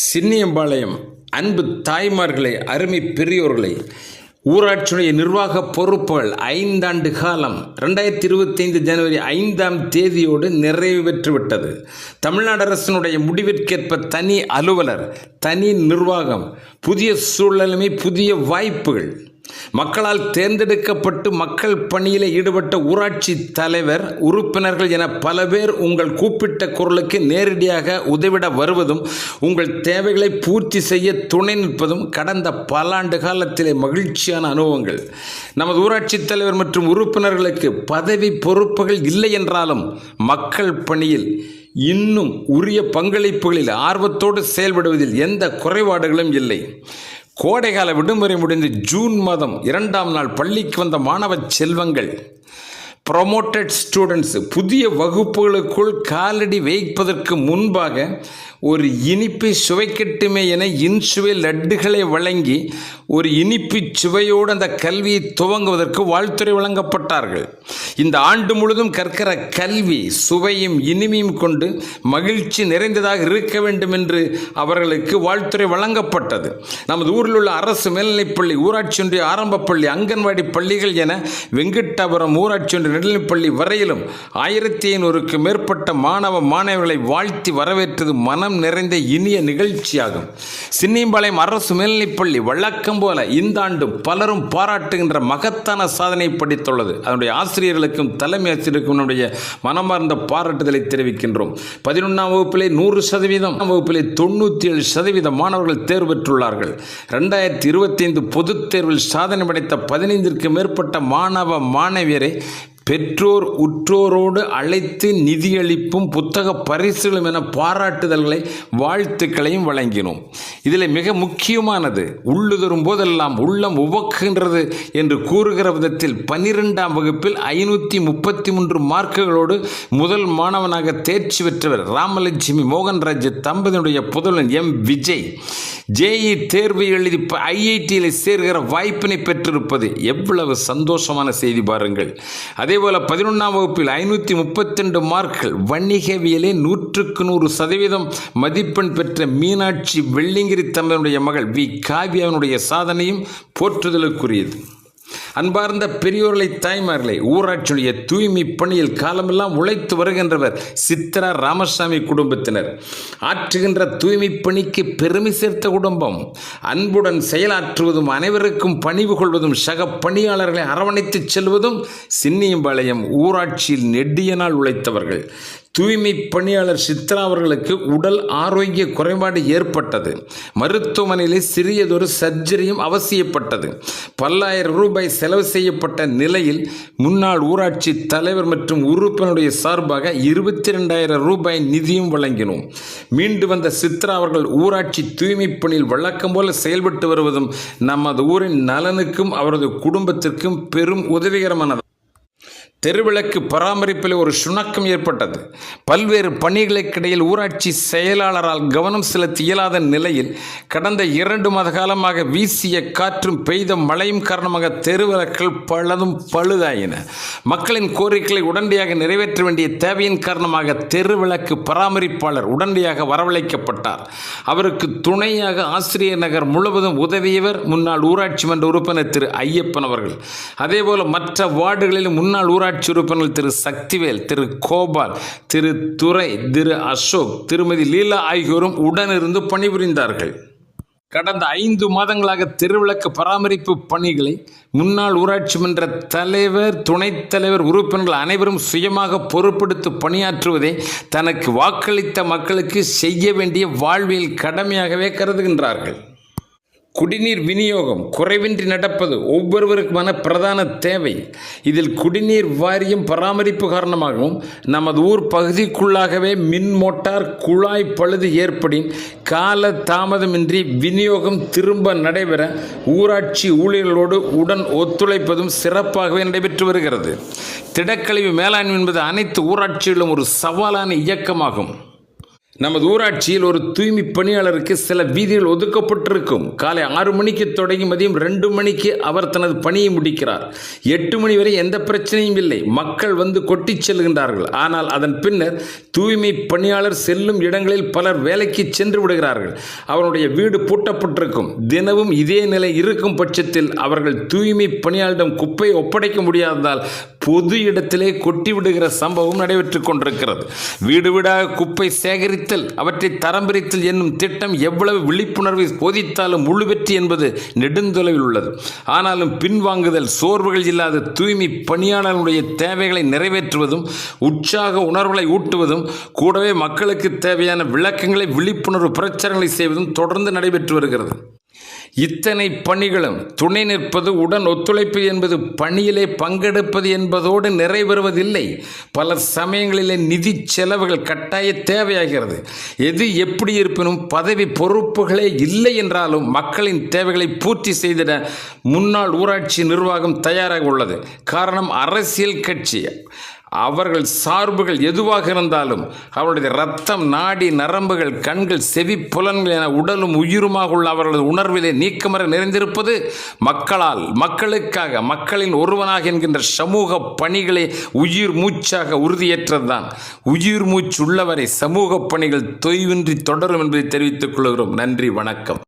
சின்னியம்பாளையம் அன்பு தாய்மார்களே, அருமை பெரியோர்களே, ஊராட்சியுடைய நிர்வாக பொறுப்புகள் 5 ஆண்டு காலம் 2025 ஜனவரி 5ஆம் தேதியோடு நிறைவு பெற்றுவிட்டது. தமிழ்நாடு அரசினுடைய முடிவிற்கேற்ப தனி அலுவலர், தனி நிர்வாகம், புதிய சூழ்நிலைமை, புதிய வாய்ப்புகள், மக்களால் தேர்ந்தெடுக்கப்பட்டு மக்கள் பணியில் ஈடுபட்ட ஊராட்சி தலைவர், உறுப்பினர்கள் என பல பேர் உங்கள் கூப்பிட்ட குரலுக்கு நேரடியாக உதவிட வருவதும் உங்கள் தேவைகளை பூர்த்தி செய்ய துணை நிற்பதும் கடந்த பல ஆண்டு காலத்திலே மகிழ்ச்சியான அனுபவங்கள். நமது ஊராட்சி தலைவர் மற்றும் உறுப்பினர்களுக்கு பதவி பொறுப்புகள் இல்லை என்றாலும் மக்கள் பணியில் இன்னும் உரிய பங்களிப்புகளில் ஆர்வத்தோடு செயல்படுவதில் எந்த குறைபாடுகளும் இல்லை. கோடைகால விடுமுறை முடிந்து ஜூன் மாதம் 2ஆம் நாள் பள்ளிக்கு வந்த மாணவ செல்வங்கள், ப்ரொமோட்டட் ஸ்டூடெண்ட்ஸ் புதிய வகுப்புகளுக்குள் காலடி வைப்பதற்கு முன்பாக ஒரு இனிப்பை சுவைக்கட்டுமே என இன்சுவை லட்டுகளை வழங்கி ஒரு இனிப்பு சுவையோடு அந்த கல்வியை துவங்குவதற்கு வாழ்த்துரை வழங்கப்பட்டார்கள். இந்த ஆண்டு முழுதும் கற்கிற கல்வி சுவையும் இனிமையும் கொண்டு மகிழ்ச்சி நிறைந்ததாக இருக்க வேண்டும் என்று அவர்களுக்கு வாழ்த்துரை வழங்கப்பட்டது. நமது ஊரில் உள்ள அரசு மேல்நிலைப்பள்ளி, ஊராட்சி ஒன்றிய ஆரம்ப பள்ளி, அங்கன்வாடி பள்ளிகள் என வெங்கட்டாபுரம் ஊராட்சி ஒன்றிய நடுநிலைப்பள்ளி வரையிலும் 1500க்கு மேற்பட்ட மாணவ மாணவர்களை வாழ்த்தி வரவேற்றது மனம் நிறைந்த இனிய நிகழ்ச்சியாகும். சின்னியம்பாளையம் அரசு மேல்நிலைப்பள்ளி வழக்கம் போல இந்த ஆண்டும் பலரும் பாராட்டுகின்ற மகத்தான சாதனை படைத்துள்ளது. அதனுடைய ஆசிரியர்களுக்கும் தலைமை ஆசிரியருக்கும் நம்முடைய மனமார்ந்த பாராட்டுதலை தெரிவிக்கின்றோம். 11ஆம் வகுப்பிலே 100%, வகுப்பிலே 97% மாணவர்கள் தேர்வு பெற்றுள்ளார்கள். 2025 பொதுத் தேர்வில் சாதனை படைத்த 15ற்கு மேற்பட்ட மாணவ மாணவியரை பெற்றோர் உற்றோரோடு அழைத்து நிதியளிப்பும் புத்தக பரிசுகளும் என பாராட்டுதல்களை வாழ்த்துக்களையும் வழங்கினோம். இதில் மிக முக்கியமானது, உள்ளுதரும் போதெல்லாம் உள்ளம் உவக்குகின்றது என்று கூறுகிற விதத்தில் 12ஆம் வகுப்பில் 533 மார்க்குகளோடு முதல் மாணவனாக தேர்ச்சி பெற்றவர் ராமலட்சுமி மோகன்ராஜ் தம்பதியினுடைய புதல்வன் விஜய் JE தேர்வு எழுதி IITயில் சேர்கிற வாய்ப்பினை பெற்றிருப்பது எவ்வளவு சந்தோஷமான செய்தி பாருங்கள். அதேபோல 11ஆம் வகுப்பில் 532 மார்க்கள், வணிகவியலே 100க்கு 100% மதிப்பெண் பெற்ற மீனாட்சி வெள்ளிங்கிரி தம்பதியினுடைய மகள் காவியாவினுடைய சாதனையும் போற்றுதலுக்குரியது. அன்பார்ந்த பெரியோர்களை, தாய்மார்களை, ஊராட்சியுடைய தூய்மை பணியில் காலமெல்லாம் உழைத்து வருகின்றவர் சித்ரா ராமசாமி குடும்பத்தினர். ஆற்றுகின்ற தூய்மை பணிக்கு பெருமை சேர்த்த குடும்பம். அன்புடன் செயலாற்றுவதும் அனைவருக்கும் பணிவு கொள்வதும் சக பணியாளர்களை அரவணைத்து செல்வதும் சின்னியம்பாளையம் ஊராட்சியில் நெடிய நாள் உழைத்தவர்கள். தூய்மை பணியாளர் சித்ரா அவர்களுக்கு உடல் ஆரோக்கிய குறைபாடு ஏற்பட்டது. மருத்துவமனையிலே சிறியதொரு சர்ஜரியும் அவசியப்பட்டது. பல்லாயிரம் ரூபாய் செலவு செய்யப்பட்ட நிலையில் முன்னாள் ஊராட்சி தலைவர் மற்றும் உறுப்பினருடைய சார்பாக 22,000 ரூபாய் நிதியும் வழங்கினோம். மீண்டு வந்த சித்ரா அவர்கள் ஊராட்சி தூய்மை பணியில் வழக்கம் போல செயல்பட்டு வருவதும் நமது ஊரின் நலனுக்கும் அவரது குடும்பத்திற்கும் பெரும் உதவிகரமானது. தெருவிளக்கு பராமரிப்பில் ஒரு சுணக்கம் ஏற்பட்டது. பல்வேறு பணிகளுக்கிடையில் ஊராட்சி செயலாளரால் கவனம் செலுத்த இயலாத நிலையில் கடந்த 2 மாத காலமாக வீசிய காற்றும் பெய்த மழையும் காரணமாக தெருவிளக்குகள் பலதும் பழுதாயின. மக்களின் கோரிக்கைகளை உடனடியாக நிறைவேற்ற வேண்டிய தேவையின் காரணமாக தெருவிளக்கு பராமரிப்பாளர் உடனடியாக வரவழைக்கப்பட்டார். அவருக்கு துணையாக ஆசிரியர் நகர் முழுவதும் உதவியவர் முன்னாள் ஊராட்சி மன்ற உறுப்பினர் திரு ஐயப்பன் அவர்கள். அதேபோல மற்ற வார்டுகளிலும் முன்னாள் ஊராட்சி உறுப்பினர்கள் திரு சக்திவேல், திரு கோபால், திரு துரை, திரு அசோக், திருமதி லீலா ஆகியோரும் உடனிருந்து பணிபுரிந்தார்கள். கடந்த 5 மாதங்களாக தெருவிளக்கு பராமரிப்பு பணிகளை முன்னாள் ஊராட்சி மன்ற தலைவர், துணைத் தலைவர், உறுப்பினர்கள் அனைவரும் சுயமாக பொறுப்பெடுத்து பணியாற்றுவதே தனக்கு வாக்களித்த மக்களுக்கு செய்ய வேண்டிய வாழ்வியல் கடமையாகவே கருதுகின்றார்கள். குடிநீர் விநியோகம் குறைவின்றி நடப்பது ஒவ்வொருவருக்குமான பிரதான தேவை. இதில் குடிநீர் வாரியம் பராமரிப்பு காரணமாகவும் நமது ஊர் பகுதிக்குள்ளாகவே மின் மோட்டார் குழாய் பழுது ஏற்படின் கால தாமதமின்றி விநியோகம் திரும்ப நடைபெற ஊராட்சி ஊழியர்களோடு உடன் ஒத்துழைப்பதும் சிறப்பாகவே நடைபெற்று வருகிறது. திடக்கழிவு மேலாண்மை என்பது அனைத்து ஊராட்சிகளிலும் ஒரு சவாலான இயக்கமாகும். நமது ஊராட்சியில் ஒரு தூய்மை பணியாளருக்கு சில வீதிகள் ஒதுக்கப்பட்டிருக்கும். காலை 6 மணிக்கு தொடங்கி மதியம் 2 மணிக்கு அவர் தனது பணியை முடிக்கிறார். 8 மணி வரை எந்த பிரச்சனையும் இல்லை. மக்கள் வந்து கொட்டிச் செல்கின்றார்கள். ஆனால் அதன் பின்னர் தூய்மை பணியாளர் செல்லும் இடங்களில் பலர் வேலைக்கு சென்று விடுகிறார்கள். அவருடைய வீடு பூட்டப்பட்டிருக்கும். தினமும் இதே நிலை இருக்கும் பட்சத்தில் அவர்கள் தூய்மை பணியாளரிடம் குப்பையை ஒப்படைக்க முடியாததால் பொது இடத்திலே கொட்டி விடுகிற சம்பவம் நடைபெற்றுக் கொண்டிருக்கிறது. வீடு வீடாக குப்பை சேகரித்தல், அவற்றை தரம் பிரித்தல் என்னும் திட்டம் எவ்வளவு விழிப்புணர்வை போதித்தாலும் முழு வெற்றி என்பது நெடுந்தொலைவில் உள்ளது. ஆனாலும் பின்வாங்குதல், சோர்வுகள் இல்லாத தூய்மை பணியாளர்களுடைய தேவைகளை நிறைவேற்றுவதும் உற்சாக உணர்வுகளை ஊட்டுவதும் கூடவே மக்களுக்கு தேவையான விளக்கங்களை, விழிப்புணர்வு பிரச்சாரங்களை செய்வதும் தொடர்ந்து நடைபெற்று வருகிறது. இத்தனை பணிகளும் துணை நிற்பது, உடன் ஒத்துழைப்பு என்பது பணியிலே பங்கெடுப்பது என்பதோடு நிறைவேறுவதில்லை. பல சமயங்களிலே நிதி செலவுகள் கட்டாய தேவையாகிறது. எது எப்படி இருப்பினும் பதவி பொறுப்புகளே இல்லை என்றாலும் மக்களின் தேவைகளை பூர்த்தி செய்திட முன்னாள் ஊராட்சி நிர்வாகம் தயாராக உள்ளது. காரணம், அரசியல் கட்சி அவர்கள் சார்புகள் எதுவாக இருந்தாலும் அவருடைய இரத்தம், நாடி, நரம்புகள், கண்கள், செவி புலன்கள் என உடலும் உயிருமாக உள்ள அவர்களது உணர்விலே நீக்கமர நிறைந்திருப்பது மக்களால், மக்களுக்காக, மக்களின் ஒருவனாக என்கின்ற சமூக பணிகளை உயிர் மூச்சாக உறுதியேற்றதுதான். உயிர் மூச்சு உள்ளவரை சமூக பணிகள் தொய்வின்றி தொடரும் என்பதை தெரிவித்துக் கொள்கிறோம். நன்றி, வணக்கம்.